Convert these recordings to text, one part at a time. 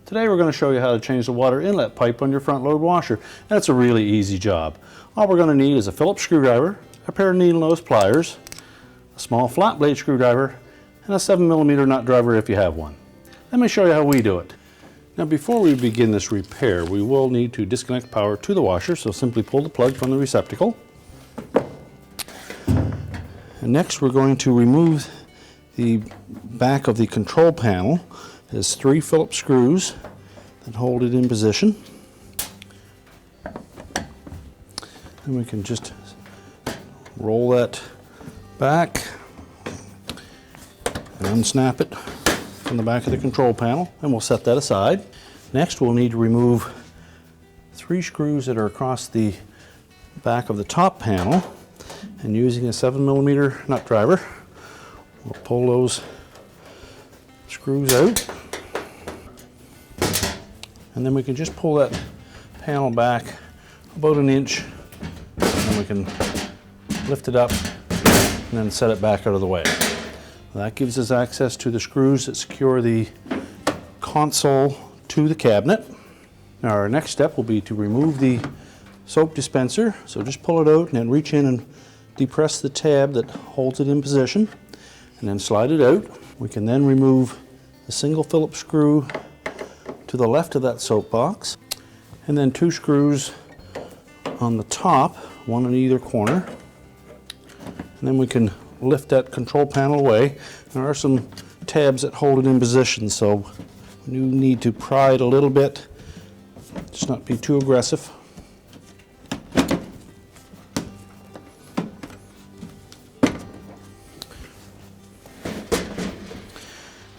Today we're going to show you how to change the water inlet pipe on your front load washer. That's a really easy job. All we're going to need is a Phillips screwdriver, a pair of needle nose pliers, a small flat blade screwdriver, and a 7mm nut driver if you have one. Let me show you how we do it. Now before we begin this repair, we will need to disconnect power to the washer, so simply pull the plug from the receptacle. And next we're going to remove the back of the control panel. There's 3 Phillips screws that hold it in position. And we can just roll that back and unsnap it from the back of the control panel, and we'll set that aside. Next we'll need to remove 3 screws that are across the back of the top panel, and using a 7mm nut driver we'll pull those screws out, and then we can just pull that panel back about an inch, and then we can lift it up and then set it back out of the way. That gives us access to the screws that secure the console to the cabinet. Now our next step will be to remove the soap dispenser, so just pull it out and then reach in and depress the tab that holds it in position, and then slide it out. We can then remove the single Phillips screw to the left of that soap box, and then 2 screws on the top, one on either corner. And then we can lift that control panel away. There are some tabs that hold it in position, so you need to pry it a little bit, just not be too aggressive.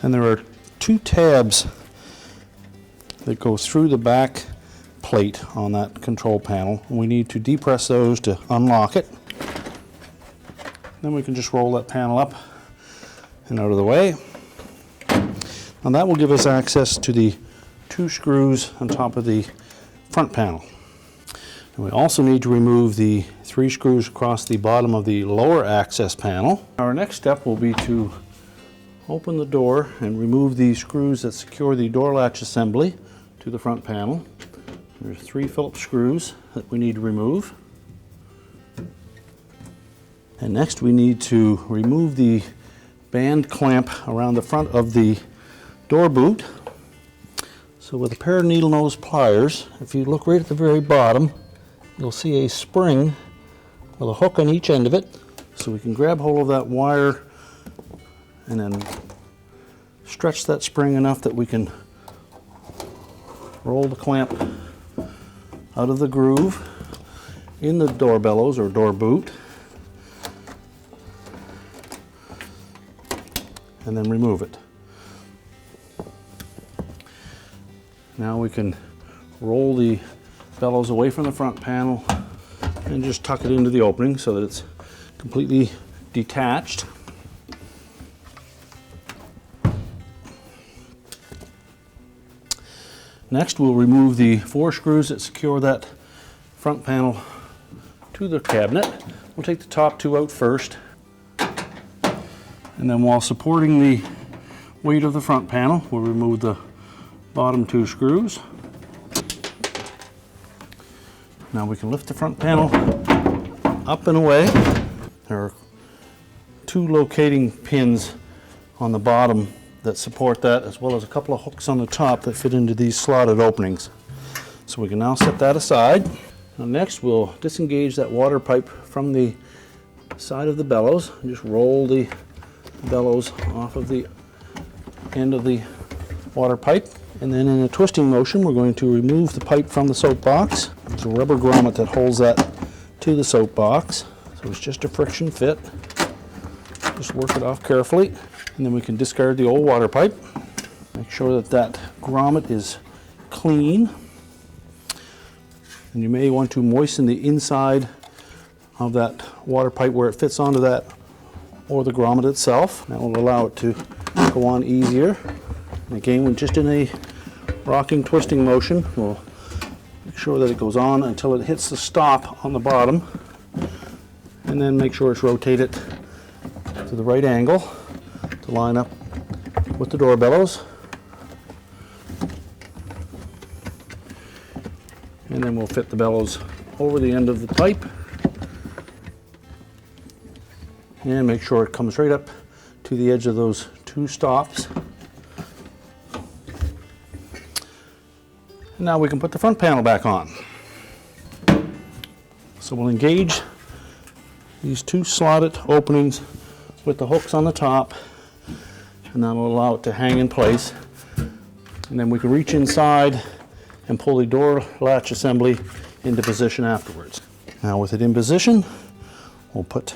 And there are 2 tabs that go through the back plate on that control panel. We need to depress those to unlock it. Then we can just roll that panel up and out of the way. Now that will give us access to the 2 screws on top of the front panel. And we also need to remove the 3 screws across the bottom of the lower access panel. Our next step will be to open the door and remove the screws that secure the door latch assembly to the front panel. There's 3 Phillips screws that we need to remove. And next we need to remove the band clamp around the front of the door boot. So with a pair of needle nose pliers, if you look right at the very bottom, you'll see a spring with a hook on each end of it. So we can grab hold of that wire and then stretch that spring enough that we can roll the clamp out of the groove in the door bellows or door boot, and then remove it. Now we can roll the bellows away from the front panel and just tuck it into the opening so that it's completely detached. Next we'll remove the 4 screws that secure that front panel to the cabinet. We'll take the top 2 out first, and then while supporting the weight of the front panel, we'll remove the bottom 2 screws. Now we can lift the front panel up and away. There are 2 locating pins on the bottom that support that, as well as a couple of hooks on the top that fit into these slotted openings. So we can now set that aside. Now next we'll disengage that water pipe from the side of the bellows and just roll the bellows off of the end of the water pipe. And then in a twisting motion we're going to remove the pipe from the soap box. There's a rubber grommet that holds that to the soap box. So it's just a friction fit. Just work it off carefully. And then we can discard the old water pipe. Make sure that that grommet is clean. And you may want to moisten the inside of that water pipe where it fits onto that, or the grommet itself. That will allow it to go on easier. And again, we're just in a rocking, twisting motion. We'll make sure that it goes on until it hits the stop on the bottom. and then make sure it's rotated to the right angle to line up with the door bellows. And then we'll fit the bellows over the end of the pipe and make sure it comes right up to the edge of those two stops. And now we can put the front panel back on. So we'll engage these two slotted openings with the hooks on the top, and that'll allow it to hang in place. And then we can reach inside and pull the door latch assembly into position afterwards. Now with it in position, we'll put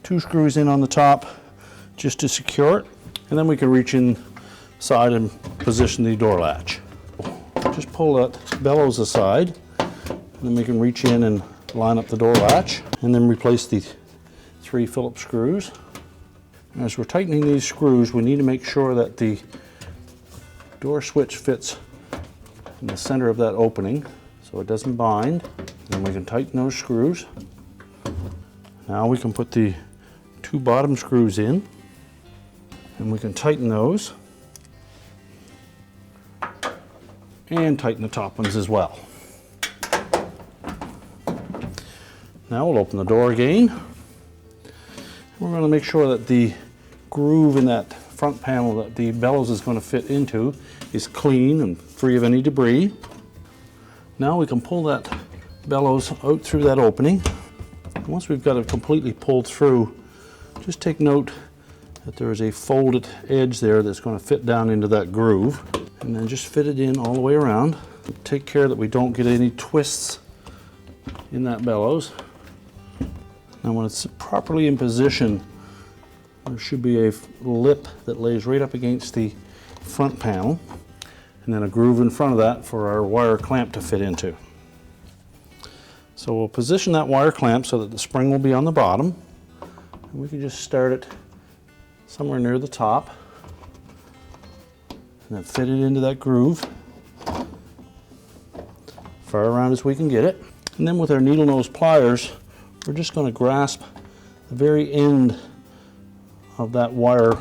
two screws in on the top just to secure it, and then we can reach inside and position the door latch. Just pull that bellows aside, and then we can reach in and line up the door latch, and then replace the 3 Phillips screws. And as we're tightening these screws, we need to make sure that the door switch fits in the center of that opening so it doesn't bind. Then we can tighten those screws. Now we can put the 2 bottom screws in, and we can tighten those and tighten the top ones as well. Now we'll open the door again. We're going to make sure that the groove in that front panel that the bellows is going to fit into is clean and free of any debris. Now we can pull that bellows out through that opening. And once we've got it completely pulled through, just take note that there is a folded edge there that's going to fit down into that groove, and then just fit it in all the way around. Take care that we don't get any twists in that bellows. Now when it's properly in position, there should be a lip that lays right up against the front panel, and then a groove in front of that for our wire clamp to fit into. So we'll position that wire clamp so that the spring will be on the bottom, and we can just start it somewhere near the top, and then fit it into that groove, far around as we can get it. And then with our needle nose pliers, we're just going to grasp the very end of that wire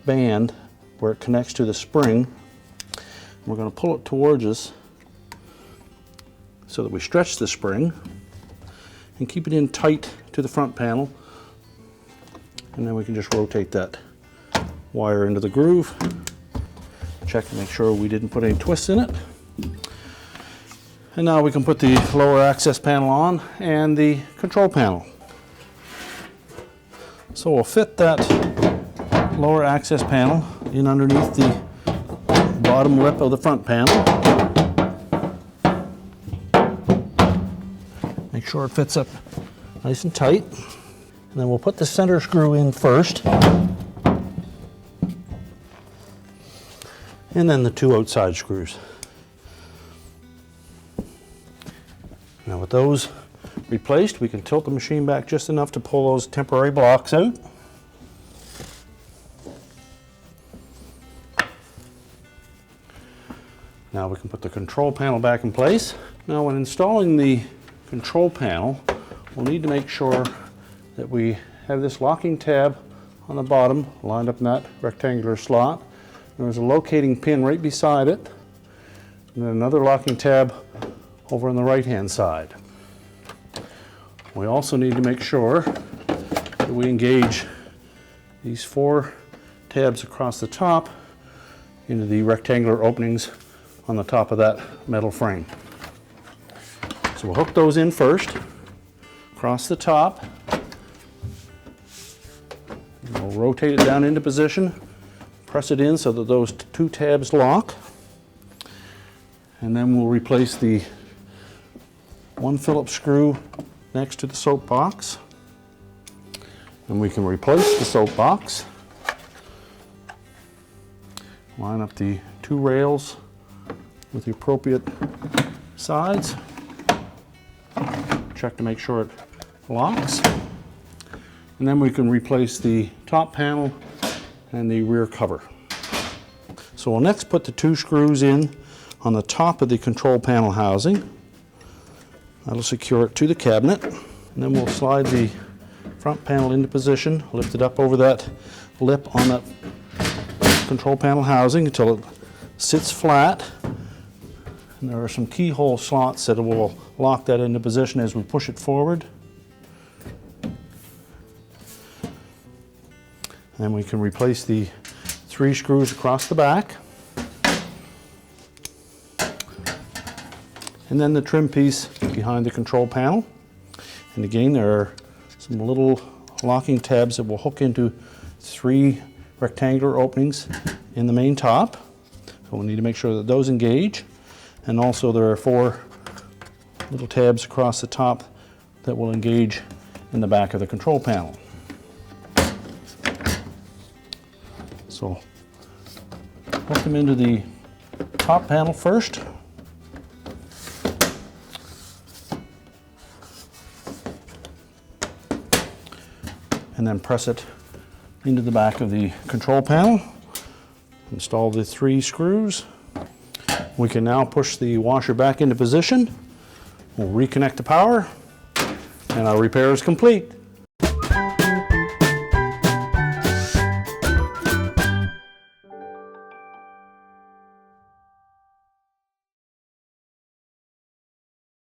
band where it connects to the spring. We're going to pull it towards us so that we stretch the spring and keep it in tight to the front panel. And then we can just rotate that wire into the groove. Check to make sure we didn't put any twists in it. And now we can put the lower access panel on and the control panel. So we'll fit that lower access panel in underneath the bottom lip of the front panel. Make sure it fits up nice and tight. And then we'll put the center screw in first, and then the 2 outside screws. Now with those replaced, we can tilt the machine back just enough to pull those temporary blocks out. Now we can put the control panel back in place. Now when installing the control panel, we'll need to make sure that we have this locking tab on the bottom lined up in that rectangular slot. There's a locating pin right beside it, and then another locking tab over on the right hand side. We also need to make sure that we engage these 4 tabs across the top into the rectangular openings on the top of that metal frame. So we'll hook those in first, across the top. We'll rotate it down into position, press it in so that those 2 tabs lock, and then we'll replace the 1 Phillips screw next to the soapbox. And we can replace the soapbox, line up the 2 rails with the appropriate sides, check to make sure it locks, and then we can replace the top panel and the rear cover. So we'll next put the 2 screws in on the top of the control panel housing. That'll secure it to the cabinet, and then we'll slide the front panel into position, lift it up over that lip on that control panel housing until it sits flat. And there are some keyhole slots that will lock that into position as we push it forward. And we can replace the 3 screws across the back. And then the trim piece behind the control panel. And again, there are some little locking tabs that will hook into 3 rectangular openings in the main top. So we need to make sure that those engage. And also there are 4 little tabs across the top that will engage in the back of the control panel. So hook them into the top panel first. And then press it into the back of the control panel. Install the 3 screws. We can now push the washer back into position. We'll reconnect the power, and our repair is complete.